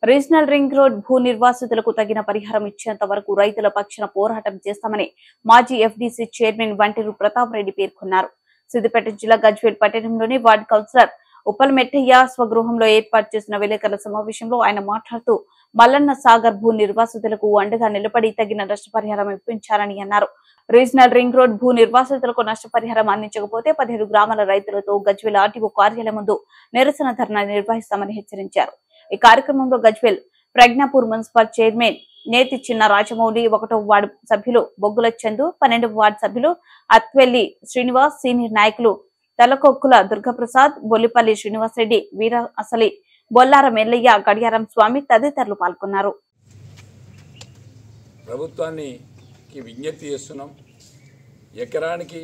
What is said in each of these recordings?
Regional ring road భూ నిర్వాసితులకు తగిన పరిహారం ఇచ్చేంత వరకు రైతుల పక్షాన పోరాటం చేస్తామని మాజీ ఎఫ్డీసీ చైర్మన్ వంటిరు ప్రతాప్ రెడ్డి పేర్కొన్నారు. సిద్దిపేట జిల్లా గజ్వేల్ పట్టణంలోని వార్డు కౌన్సిలర్ ఉప్పలమెట్టయ్య స్వగృహంలో ఏర్పాటు చేసిన విలేకరుల సమావేశంలో ఆయన మాట్లాడుతూ మల్లన్న సాగర్ భూ నిర్వాసితులకు అండగా నిలబడి తగిన నష్టపరిహారం ఇప్పించారని అన్నారు. రీజనల్ రింగ్ రోడ్ భూ నిర్వాసితులకు నష్టపరిహారం అందించకపోతే 17 గ్రామాల రైతులతో గజ్వేల్ ఆర్టీఓ కార్యాలయం ముందు నిరసన ధర్నా నిర్వహిస్తామని హెచ్చరించారు. ఈ కార్యక్రమంలో గజ్వేల్ ప్రజ్ఞాపూర్ మున్సిపల్ చైర్మన్ నేతి చిన్న రాజమౌళి, 1వ వార్డు సభ్యులు బొగ్గుల చందు, 12వ వార్డు సభ్యులు అత్వెల్లి శ్రీనివాస్, సీనియర్ నాయకులు తలకొక్కుల దుర్గప్రసాద్, బొల్లిపల్లి శ్రీనివాసరెడ్డి, వీర అసలి, బొల్లారం ఎల్లయ్య, గడియారం స్వామి తదితరులు పాల్గొన్నారు. ప్రభుత్వానికి విజ్ఞప్తి చేస్తున్నాం. ఎకరానికి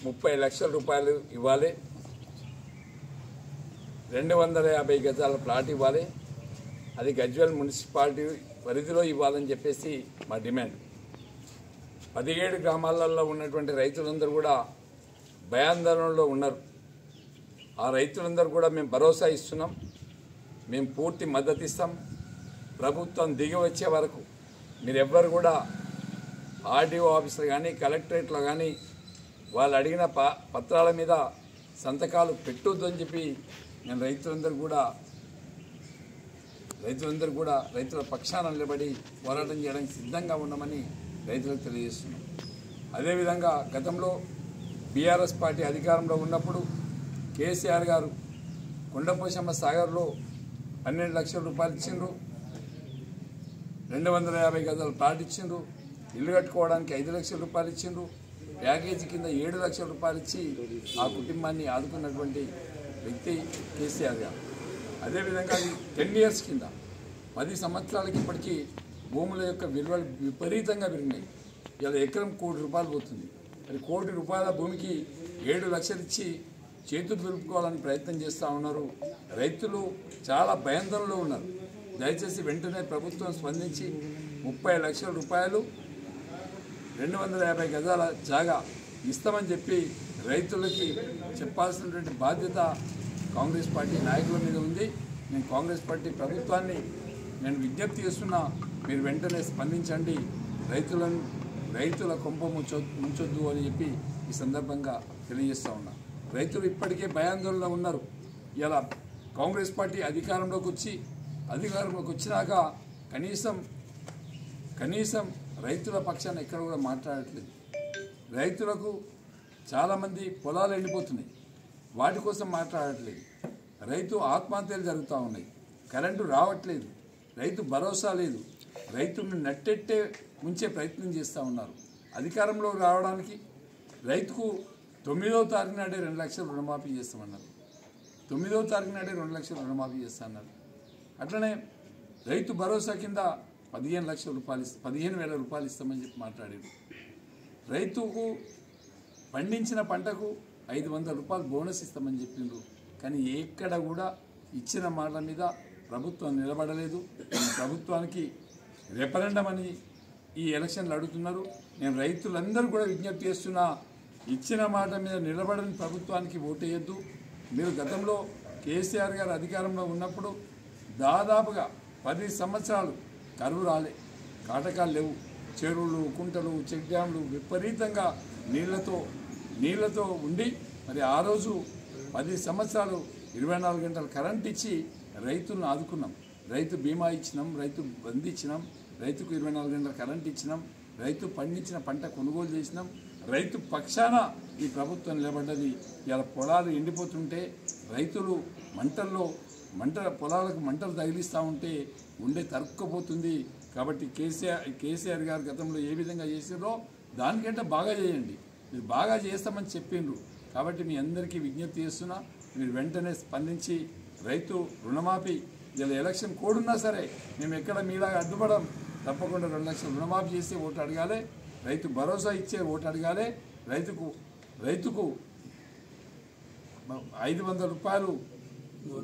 30 లక్షల రూపాయలు ఇవ్వాలి, 250 గజాల ప్లాట్ ఇవ్వాలి, అది గజ్వేల్ మున్సిపాలిటీ పరిధిలో ఇవ్వాలని చెప్పేసి మా డిమాండ్. 17 గ్రామాలలో ఉన్నటువంటి రైతులందరూ కూడా భయాందోళనలో ఉన్నారు. ఆ రైతులందరూ కూడా మేము భరోసా ఇస్తున్నాం, మేము పూర్తి మద్దతు ఇస్తాం. ప్రభుత్వం దిగి వచ్చే వరకు మీరెవ్వరు కూడా ఆర్డీఓ ఆఫీసులు కానీ కలెక్టరేట్లో కానీ వాళ్ళు అడిగిన పత్రాల మీద సంతకాలు పెట్టొద్దు అని చెప్పి మేము రైతులందరూ కూడా రైతుల పక్షాన నిలబడి పోరాటం చేయడానికి సిద్ధంగా ఉన్నామని రైతులకు తెలియజేస్తున్నాం. అదేవిధంగా గతంలో బీఆర్ఎస్ పార్టీ అధికారంలో ఉన్నప్పుడు కేసీఆర్ గారు కొండపోశమ్మ సాగర్లో 12 లక్షల రూపాయలు ఇచ్చిండ్రు, 250 గజాలు ప్లాట్ ఇచ్చిండ్రు, ఇల్లు కట్టుకోవడానికి 5 లక్షల రూపాయలు ఇచ్చిండ్రు, ప్యాకేజీ కింద 7 లక్షల రూపాయలు ఇచ్చి ఆ కుటుంబాన్ని ఆదుకున్నటువంటి వ్యక్తి కేసీఆర్ గారు. అదేవిధంగా అది 10 ఇయర్స్ కింద 10 సంవత్సరాలకి ఇప్పటికీ భూముల యొక్క విలువలు విపరీతంగా పెరిగినాయి. ఇలా ఎకరం ₹1 కోటి పోతుంది. మరి ₹1 కోటి భూమికి 7 లక్షలు ఇచ్చి చేతులు దులుపుకోవాలని ప్రయత్నం చేస్తూ ఉన్నారు. రైతులు చాలా భయాందోళనలో ఉన్నారు. దయచేసి వెంటనే ప్రభుత్వం స్పందించి 30 లక్షల రూపాయలు 250 గజాల జాగా ఇస్తామని చెప్పి రైతులకి చెప్పాల్సినటువంటి బాధ్యత కాంగ్రెస్ పార్టీ నాయకుల మీద ఉంది. నేను కాంగ్రెస్ పార్టీ ప్రభుత్వాన్ని విజ్ఞప్తి చేస్తున్నా, మీరు వెంటనే స్పందించండి, రైతుల కొంప ముంచొద్దు అని చెప్పి ఈ సందర్భంగా తెలియజేస్తూ ఉన్నా. రైతులు ఇప్పటికే భయాందోళనలో ఉన్నారు. ఇలా కాంగ్రెస్ పార్టీ అధికారంలోకి వచ్చినాక కనీసం రైతుల పక్షాన ఎక్కడ కూడా మాట్లాడట్లేదు. రైతులకు చాలామంది పొలాలు ఎండిపోతున్నాయి, వాటి కోసం మాట్లాడట్లేదు. రైతు ఆత్మహత్యలు జరుగుతూ ఉన్నాయి, కరెంటు రావట్లేదు, రైతు భరోసా లేదు, రైతును నట్టెట్టే ముంచే ప్రయత్నం చేస్తూ ఉన్నారు. అధికారంలో రావడానికి రైతుకు 9వ తారీఖు నాడే 2 లక్షల రుణమాఫీ చేస్తామన్నారు. 9వ తారీఖు నాడే 2 లక్షల రుణమాఫీ చేస్తామన్నారు. అట్లనే రైతు భరోసా కింద 15,000 రూపాయలు ఇస్తామని చెప్పి మాట్లాడారు. రైతుకు పండించిన పంటకు 500 రూపాయలు బోనస్ ఇస్తామని చెప్పిండ్రు. కానీ ఎక్కడ కూడా ఇచ్చిన మాట మీద ప్రభుత్వం నిలబడలేదు. ప్రభుత్వానికి రెఫరెండం అని ఈ ఎలక్షన్లు అడుగుతున్నారు. నేను రైతులందరూ కూడా విజ్ఞప్తి చేస్తున్నా, ఇచ్చిన మాట మీద నిలబడని ప్రభుత్వానికి ఓటేయద్దు. మీరు గతంలో కేసీఆర్ గారు అధికారంలో ఉన్నప్పుడు దాదాపుగా 10 సంవత్సరాలు కరువు రాలే, కాటకాలు లేవు, చెరువులు, కుంటలు, చెక్ డ్యామ్లు విపరీతంగా నీళ్లతో ఉండి మరి ఆ రోజు 10 సంవత్సరాలు 24 గంటలు కరెంట్ ఇచ్చి రైతులను ఆదుకున్నాం. రైతు బీమా ఇచ్చినాం, రైతు బంద్ ఇచ్చినాం, రైతుకు 24 గంటల కరెంట్ ఇచ్చినాం, రైతు పండించిన పంట కొనుగోలు చేసినాం. రైతు పక్షాన ఈ ప్రభుత్వం నిలబడ్డది. ఇలా పొలాలు ఎండిపోతుంటే రైతులు పొలాలకు మంటలు తగిలిస్తూ ఉంటే ఉండే తరుక్కుపోతుంది. కాబట్టి కేసీఆర్ గారు గతంలో ఏ విధంగా చేసారో దానికంటే బాగా చేయండి. మీరు బాగా చేస్తామని చెప్పిండ్రు. కాబట్టి మీ అందరికీ విజ్ఞప్తి చేస్తున్నా, మీరు వెంటనే స్పందించి రైతు రుణమాఫీ, ఇలా ఎలక్షన్ కోడ్ ఉన్నా సరే మేము ఎక్కడ మీలాగా అడ్డుపడం, తప్పకుండా 2 లక్షలు రుణమాఫీ చేసి ఓటు అడగాలి, రైతు భరోసా ఇచ్చే ఓటు అడగాలి, రైతుకు 500 రూపాయలు